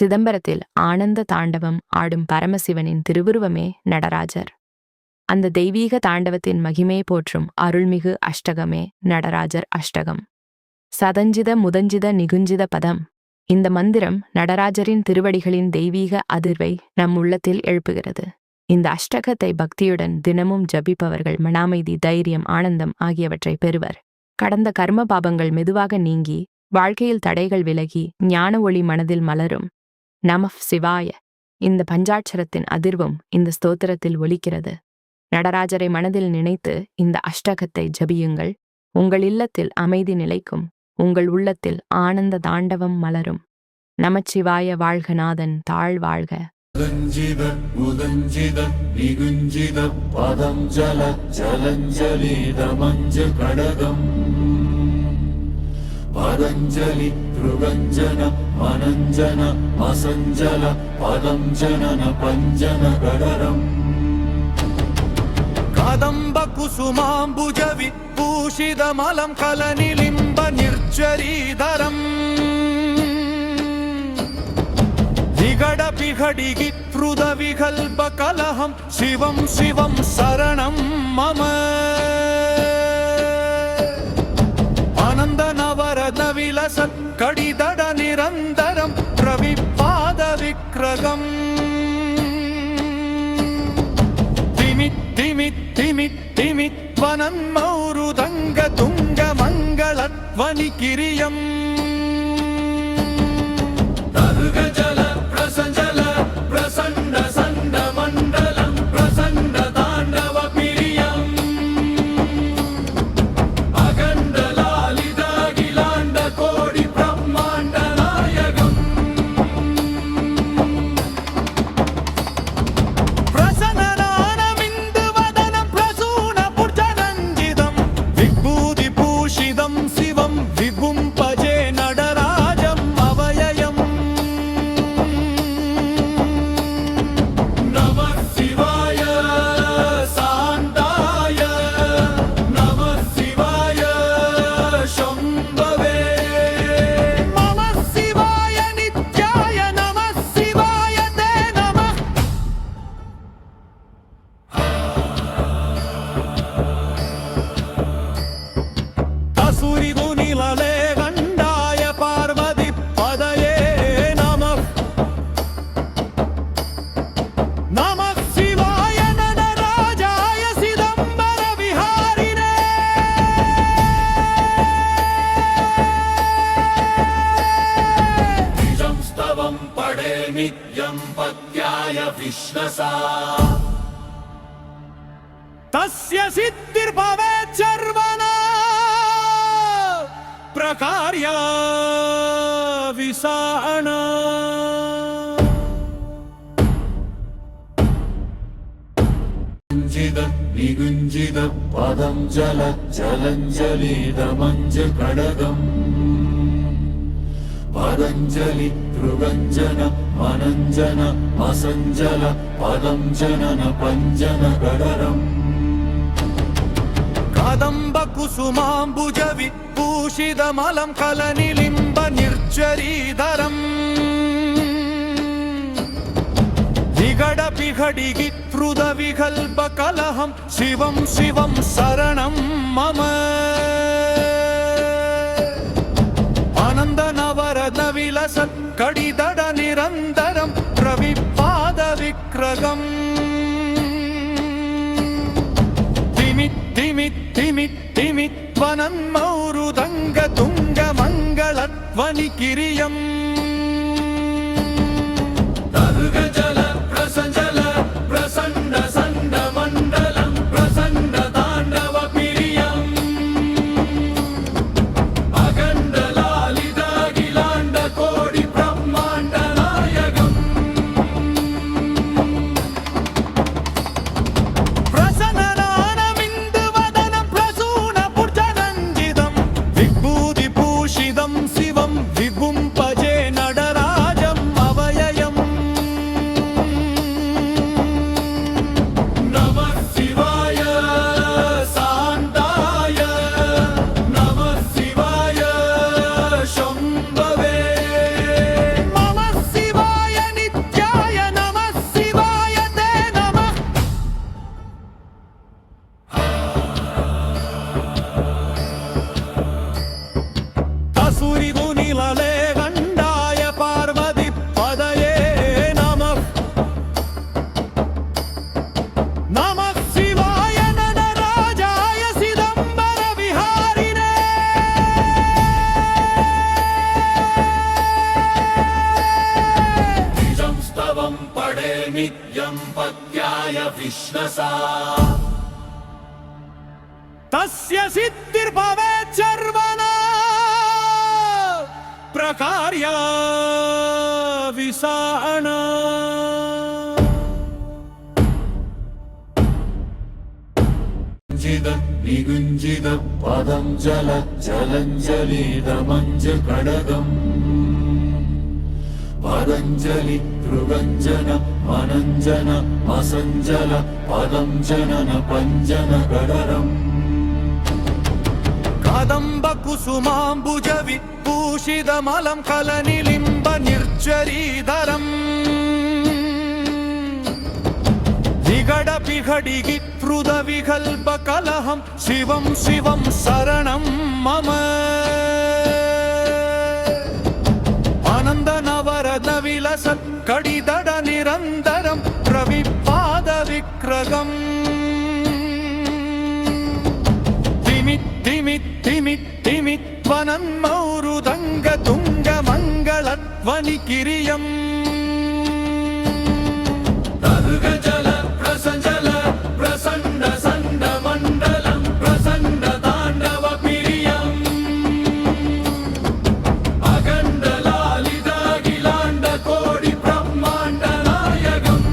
சிதம்பரத்தில் ஆனந்த தாண்டவம் ஆடும் பரமசிவனின் திருவுருவமே நடராஜர். அந்த தெய்வீக தாண்டவத்தின் மகிமை போற்றும் அருள்மிகு அஷ்டகமே நடராஜர் அஷ்டகம். சதஞ்சித முதஞ்சித நிகுஞ்சித பதம். இந்த மந்திரம் நடராஜரின் திருவடிகளின் தெய்வீக அதிர்வை நம் உள்ளத்தில் எழுப்புகிறது. இந்த அஷ்டகத்தை பக்தியுடன் தினமும் ஜபிப்பவர்கள் மனாமைதி, தைரியம், ஆனந்தம் ஆகியவற்றை பெறுவர். கடந்த கர்ம பாபங்கள் மெதுவாக நீங்கி வாழ்க்கையில் தடைகள் விலகி ஞான ஒளி மனதில் மலரும். நம சிவாய. இந்த பஞ்சாட்சரத்தின் அதிர்வும் இந்த ஸ்தோத்திரத்தில் ஒலிக்கிறது. நடராஜரை மனதில் நினைத்து இந்த அஷ்டகத்தை ஜபியுங்கள். உங்கள் இல்லத்தில் அமைதி நிலைக்கும். உங்கள் உள்ளத்தில் ஆனந்த தாண்டவம் மலரும். நமச்சிவாய. வாழ்கநாதன் தாழ் வாழ்க. முதஞ்சித முதஞ்சித நிகுஞ்சித பதம் ஜல ஜலஞ்சலித மஞ்ச கடகம் பதஞ்சலி த்ருகஞ்சன மனஞ்சன மசஞ்சல பதம் ஜனன பஞ்சன கடரம் கதம்ப குசுமாம்புஜ விபூஷித மலம் கலநிலிம்ப நிர்ஜரீதரம் விகட பிகடிகி த்ருத விகல்ப கலஹம் சிவம் சிவம் சரணம் மம ஆனந்த நவரத விலசத் கடிதட நிரந்தரம் பிரவிபாத விக்ரகம் திமித் திமித் திமித் திமித்வனன் மௌருதங்க துங்க மங்களத்வனி கிரியம் தருகஜல பிரசஞ்சல பிரசண்ட சண்ட மண்டலம் பிரசண்ட தாண்டவ பிரியம் அகண்ட லாலித அகிலாண்ட கோடி பிரம்மாண்ட நாயகம் பிரசன்னனான விந்து வதனம் பிரசூன புர்ஜனஞ்சிதம் விபூதி பூஷிதம் சிவம் விபும் பஜே நடராஜம் அவயயம் नित्यं पत्याय विश्वसा तस्य सिद्धिर्भवेत् सर्वना प्रकार्या विसाणा निगुञ्जित पदं जल जलञ्जलिद मञ्ज कडगम् पदञ्जलि ध्रुवञ्जन मनञ्जन मसञ्जल पदं जनन पञ्जन गडरम् कदम्ब कुसुमाम्बुज विभूषित मलं कलनिलिम्ब निर्जरीधरम् विगड पिघडिगि त्रुद विकल्प कलहं शिवं शिवं शरणं मम आनंद नवरद विलसत् कडिदड निरंतरं प्रविपाद विक्रगम् तिमित् तिमित् तिमित् तिमित्वनं मौरुदंग तुंग मंगलध्वनि किरियम् तरुगजल प्रसंजल प्रसंड संड मंडलं प्रसंड तांडव पिरियम् अगंड लालित अखिलांड कोटि ब्रह्मांड नायकम् प्रसन्ननान विंदु वदनं प्रसून पुर्जनञ्जितं विभूति भूषितं शिवं विभुं भजे नित्यं पत्याय विश्वसा तस्य सिद्धिर्भवेत् सर्वना प्रकार्या विसाणा निगुञ्जित पदं जल जलञ्जलिदमञ्ज कडगम् पदञ्जलि तृगञ्जन मनञ्जन असञ्जल पदं जनन पञ्जन गडरम् कदम्ब कुसुमाम्बुज विभूषितमलं कलनिलिम्ब निर्जरीधरम् विगड विघडिगित्रुद विकल्प कलहं शिवं शिवं शरणं मम आनन्द नवरद विलसत् कडिदड निरन्तरं प्रविपाद विक्रगम् त्वनन्मौरुदङ्ग तुङ्ग मङ्गलध्वनि किरियम् जल प्रसञ्जल प्रसण्ड सण्ड मण्डलं प्रसण्ड ताण्डव प्रियम् अखण्ड लालित अखिलाण्ड कोटि ब्रह्माण्ड नायकम्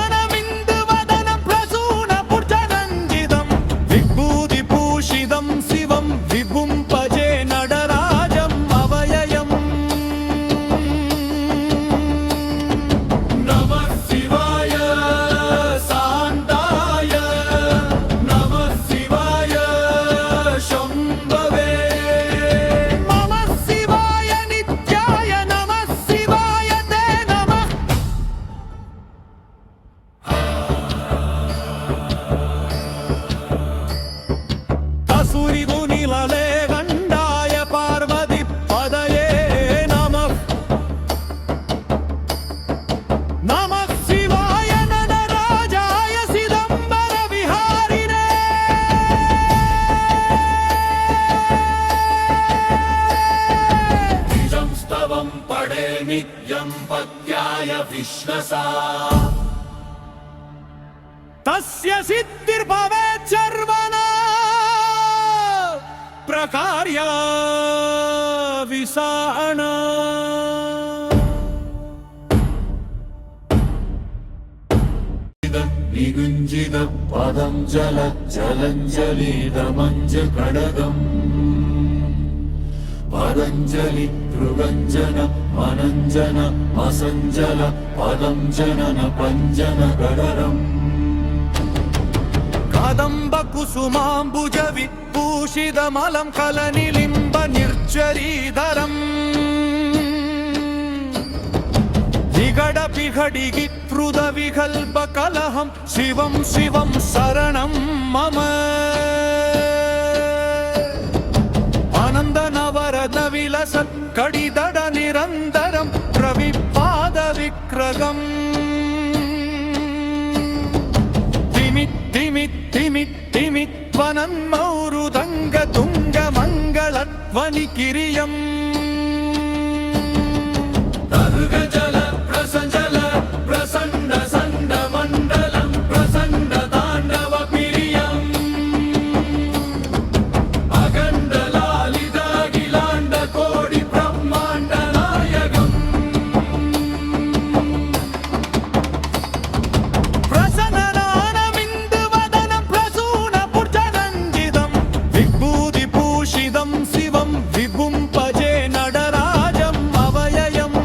प्रसन्ननानमिन्दुवदनं प्रसून पुर्जरञ्जितं विभूतिभूषितं शिवं विभुं भजे नटराजम् अवययम् नित्यं पत्याय विश्वसा तस्य सिद्धिर्भवेत् सर्वना प्रकार्या विसाणा निगुञ्जित पदं जल जलञ्जलिदमञ्ज कडगम् पदञ्जलि तृगञ्जन मनञ्जन असञ्जल पदं जनन पञ्जन गडरम् कदम्ब कुसुमाम्बुज विभूषितमलं कलनिलिम्ब निर्जरीधरम् विगड विघडिगित्रुद विकल्प कलहं शिवं शिवं शरणं मम आनन्द नवरद विलसत् कडिदड निरन्तरं प्रविपाद विक्रगम् त्वनन्मौरुदङ्ग तुङ्ग मङ्गलध्वनि किरियम् जल प्रसञ्जल प्रसण्ड सण्ड मण्डलं प्रसण्ड ताण्डव प्रियम् अखण्ड लालित अखिलाण्ड कोटि ब्रह्माण्ड नायकम् प्रसन्ननानमिन्दुवदनं प्रसून पुर्जरञ्जितं विभूतिभूषितं शिवं विभुं भजे नटराजम् अवययम्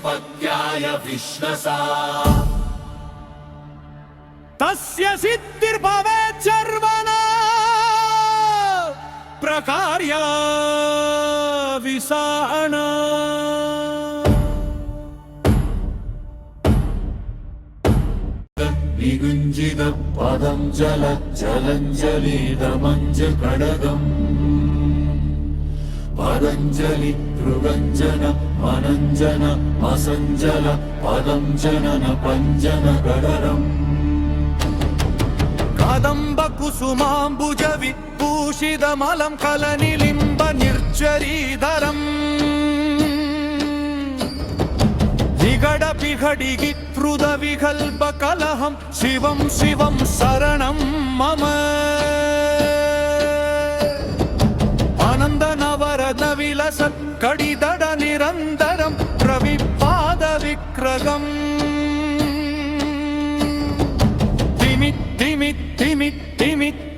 पत्याय विश्वसा तस्य सिद्धिर्भवेत् सर्वना प्रकार्या विसाणा निगुञ्जित पदं जल जलञ्जलिदमञ्ज कडगम् पदञ्जलि तृगञ्जन मनञ्जन असञ्जल पदं जनन पञ्जन गडरम् कदम्ब कुसुमाम्बुज विभूषितमलं कलनिलिम्ब निर्जरीधरम् विगड विघडिगित्रुद विकल्प कलहं शिवं शिवं शरणं मम आनन्द नवरत्न विलस कडिदड निरन्तरं प्रविपाद विक्रगम्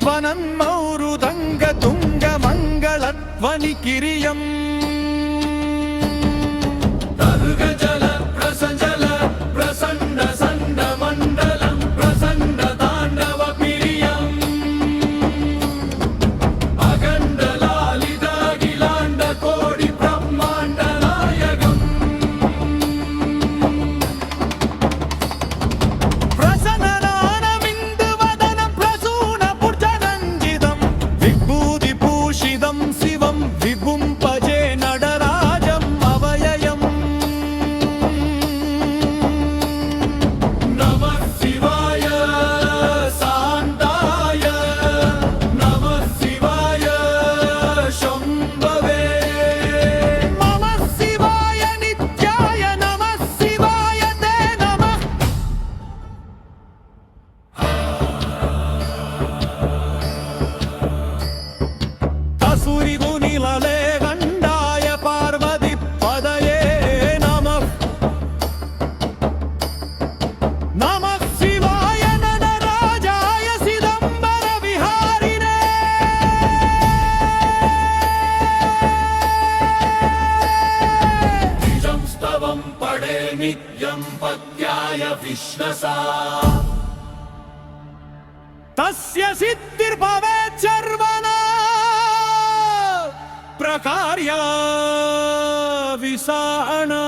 त्वनन्मौरुदङ्ग तुङ्ग मङ्गलध्वनि किरियम् तर्गजल प्रसजल प्रसण्ड सण्ड मण्डलं प्रसण्ड ताण्डव पिरियम् अगण्ड लालित अखिलाण्ड कोटि ब्रह्माण्ड नायकम् शिवं विभुं भजे नडराजम् अवययम् नमः शिवाय शान्ताय नमः शिवाय शम्भवे नमः शिवाय नित्याय नमः शिवाय ते नमः असुरिगुनिलले गण्डाय पार्वती पदये नमः नमः शिवाय नटराजाय सिदम्बर विहारिणे निजं स्तवं पडे नित्यं पत्याय विश्वसा तस्य सिद्धिर्भवेत् सर्वना प्रकार्या विसाणा।